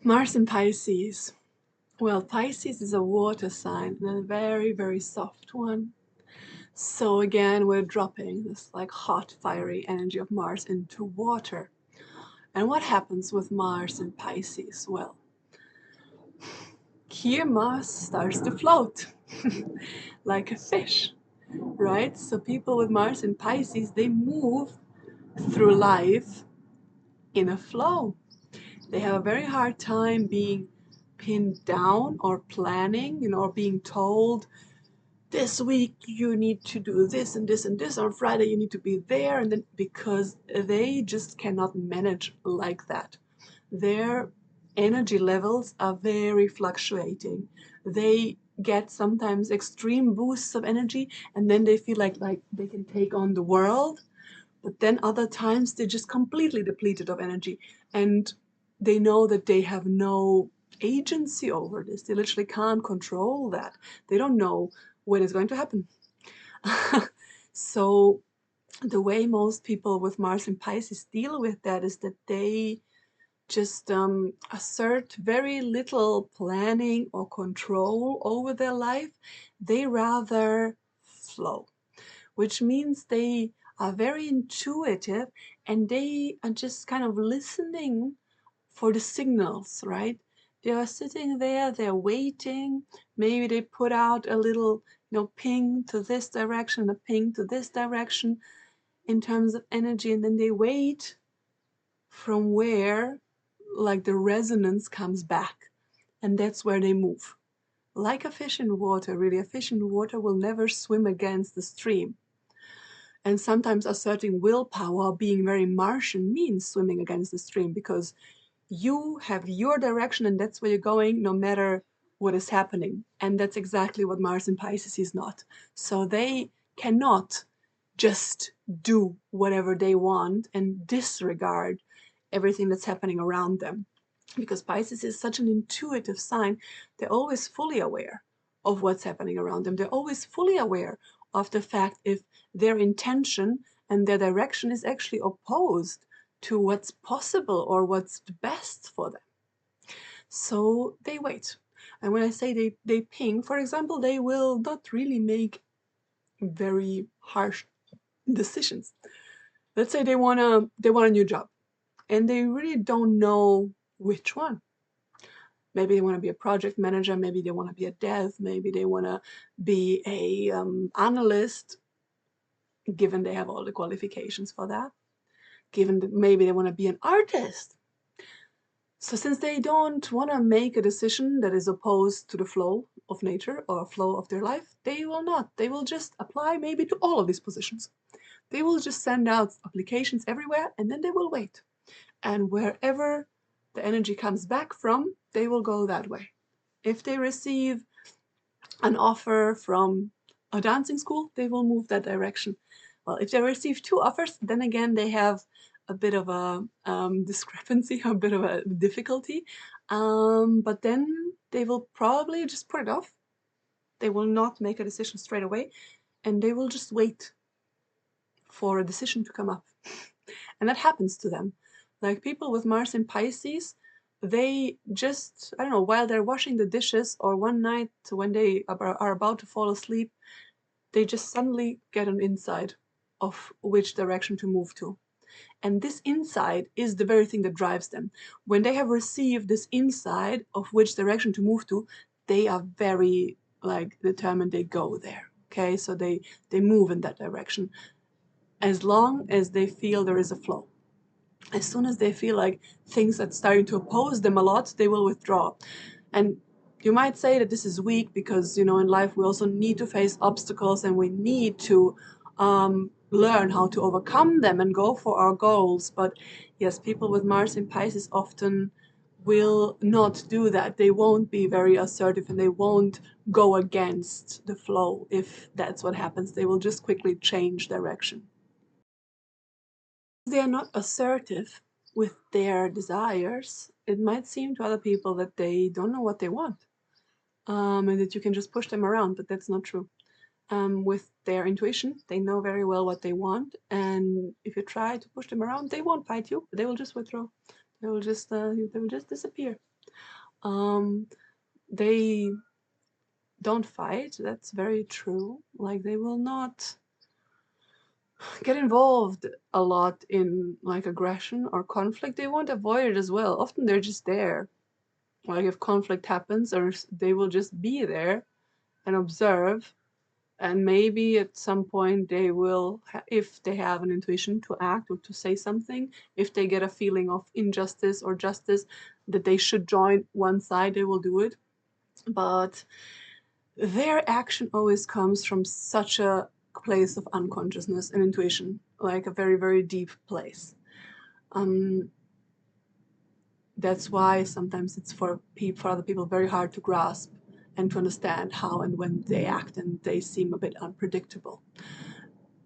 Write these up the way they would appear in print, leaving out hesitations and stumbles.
Mars in Pisces. Well, Pisces is a water sign and a very, very soft one. So again, we're dropping this like hot, fiery energy of Mars into water. And what happens with Mars in Pisces? Well, here Mars starts to float like a fish, right? So people with Mars in Pisces, they move through life in a flow. They have a very hard time being pinned down or planning, or being told this week you need to do this and this and this, on Friday you need to be there, and then because they just cannot manage like that. Their energy levels are very fluctuating. They get sometimes extreme boosts of energy and then they feel like they can take on the world, but then other times they're just completely depleted of energy and they know that they have no agency over this. They literally can't control that. They don't know when it's going to happen. So the way most people with Mars in Pisces deal with that is that they just assert very little planning or control over their life. They rather flow, which means they are very intuitive and they are just kind of listening for the signals, right? They are sitting there, they're waiting. Maybe they put out a little, ping to this direction, a ping to this direction in terms of energy, and then they wait from where like the resonance comes back, and that's where they move. Like a fish in water, really, a fish in water will never swim against the stream. And sometimes asserting willpower, being very Martian, means swimming against the stream because you have your direction and that's where you're going no matter what is happening. And that's exactly what Mars in Pisces is not. So they cannot just do whatever they want and disregard everything that's happening around them. Because Pisces is such an intuitive sign, they're always fully aware of what's happening around them. They're always fully aware of the fact if their intention and their direction is actually opposed to what's possible or what's the best for them. So they wait. And when I say they ping, for example, they will not really make very harsh decisions. Let's say they want a new job and they really don't know which one. Maybe they want to be a project manager, maybe they want to be a dev, maybe they want to be a analyst, given they have all the qualifications for that. Given that maybe they want to be an artist. So since they don't want to make a decision that is opposed to the flow of nature or flow of their life, they will not. They will just apply maybe to all of these positions. They will just send out applications everywhere and then they will wait. And wherever the energy comes back from, they will go that way. If they receive an offer from a dancing school, they will move that direction. Well, if they receive two offers, then again, they have a bit of a discrepancy, a bit of a difficulty. But then they will probably just put it off. They will not make a decision straight away, and they will just wait for a decision to come up. And that happens to them. Like people with Mars in Pisces, they just, I don't know, while they're washing the dishes or one night when they are about to fall asleep, they just suddenly get an insight of which direction to move to. And this insight is the very thing that drives them. When they have received this insight of which direction to move to, they are very determined, they go there. Okay, so they move in that direction as long as they feel there is a flow. As soon as they feel like things are starting to oppose them a lot, they will withdraw. And you might say that this is weak because, in life we also need to face obstacles and we need to learn how to overcome them and go for our goals. But yes, people with Mars in Pisces often will not do that. They won't be very assertive and they won't go against the flow if that's what happens. They will just quickly change direction. They are not assertive with their desires, it might seem to other people that they don't know what they want, and that you can just push them around, but that's not true. With their intuition, they know very well what they want, and if you try to push them around, they won't fight you, they will just withdraw. They will just disappear. They don't fight, that's very true. Like, they will not get involved a lot in like aggression or conflict. They won't avoid it as well. Often they're just there. Like, if conflict happens, or they will just be there and observe, and maybe at some point they will, if they have an intuition, to act or to say something. If they get a feeling of injustice or justice, that they should join one side, they will do it. But their action always comes from such a place of unconsciousness and intuition, like a very, very deep place. That's why sometimes it's for other people very hard to grasp and to understand how and when they act, and they seem a bit unpredictable.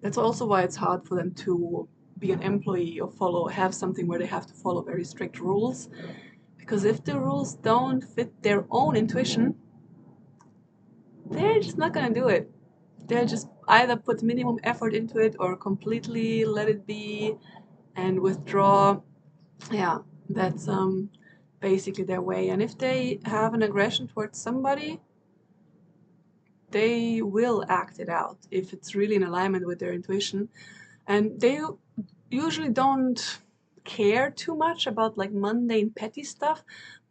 That's also why it's hard for them to be an employee or have something where they have to follow very strict rules, because if the rules don't fit their own intuition, they're just not going to do it. They'll just either put minimum effort into it or completely let it be and withdraw. Yeah, that's basically their way. And if they have an aggression towards somebody, they will act it out if it's really in alignment with their intuition. And they usually don't care too much about like mundane petty stuff,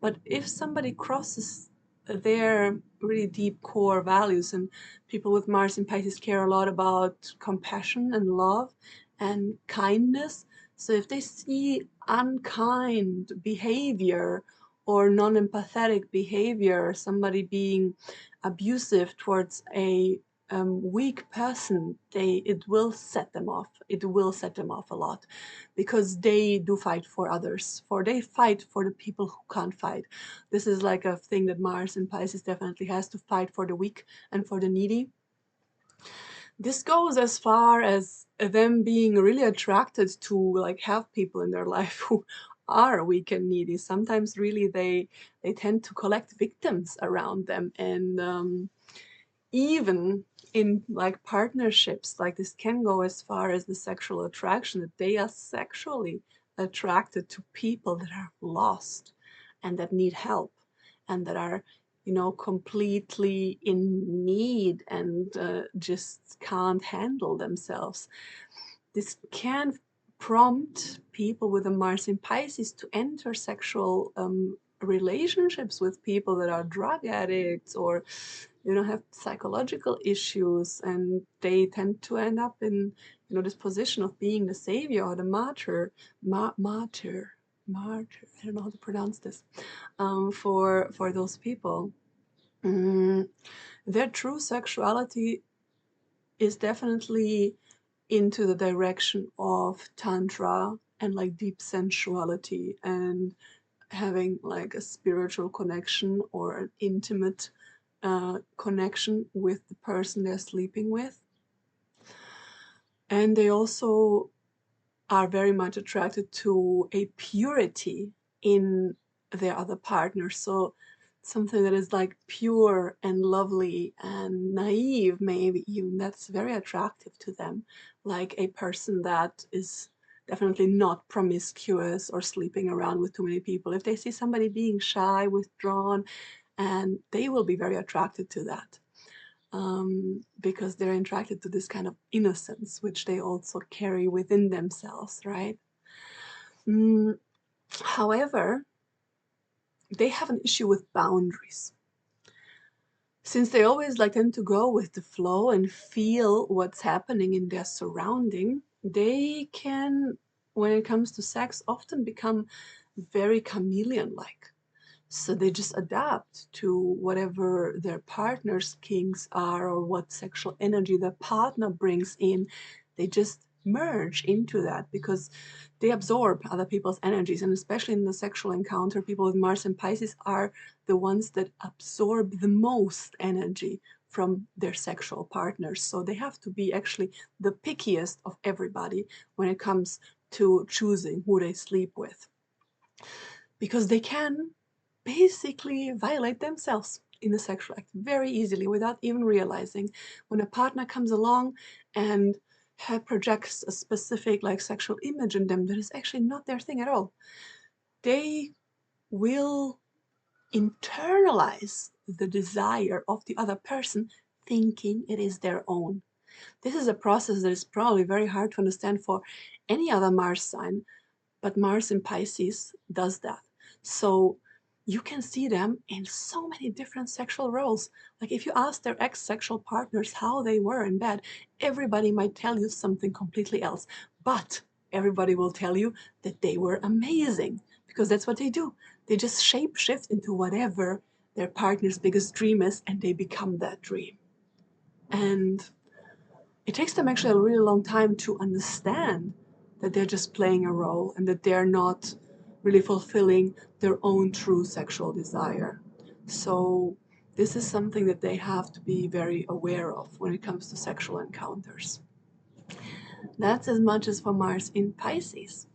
but if somebody crosses their really deep core values, and people with Mars in Pisces care a lot about compassion and love and kindness, so if they see unkind behavior or non-empathetic behavior, somebody being abusive towards a weak person, it will set them off. It will set them off a lot, because they do fight for others. They fight for the people who can't fight. This is like a thing that Mars in Pisces definitely has, to fight for the weak and for the needy. This goes as far as them being really attracted to like have people in their life who are weak and needy. Sometimes really they tend to collect victims around them, and even in like partnerships, like this can go as far as the sexual attraction, that they are sexually attracted to people that are lost and that need help and that are, completely in need and just can't handle themselves. This can prompt people with a Mars in Pisces to enter sexual relationships with people that are drug addicts or have psychological issues, and they tend to end up in this position of being the savior or the martyr. I don't know how to pronounce this, for those people. Their true sexuality is definitely into the direction of tantra and like deep sensuality and having like a spiritual connection or an intimate connection with the person they're sleeping with. And they also are very much attracted to a purity in their other partner. So something that is like pure and lovely and naive, maybe even, that's very attractive to them. Like a person that is definitely not promiscuous or sleeping around with too many people. If they see somebody being shy, withdrawn, and they will be very attracted to that. Because they're attracted to this kind of innocence, which they also carry within themselves, right? However, they have an issue with boundaries. Since they always like tend to go with the flow and feel what's happening in their surrounding, they can, when it comes to sex, often become very chameleon-like. So they just adapt to whatever their partner's kinks are or what sexual energy their partner brings in. They just merge into that because they absorb other people's energies. And especially in the sexual encounter, people with Mars and Pisces are the ones that absorb the most energy from their sexual partners. So they have to be actually the pickiest of everybody when it comes to choosing who they sleep with, because they can basically violate themselves in the sexual act very easily without even realizing. When a partner comes along and projects a specific like sexual image in them that is actually not their thing at all, they will internalize the desire of the other person, thinking it is their own. This is a process that is probably very hard to understand for any other Mars sign, but Mars in Pisces does that. So you can see them in so many different sexual roles. Like if you ask their ex-sexual partners how they were in bed, everybody might tell you something completely else. But everybody will tell you that they were amazing, because that's what they do. They just shape shift into whatever their partner's biggest dream is, and they become that dream. And it takes them actually a really long time to understand that they're just playing a role and that they're not really fulfilling their own true sexual desire. So this is something that they have to be very aware of when it comes to sexual encounters. That's as much as for Mars in Pisces.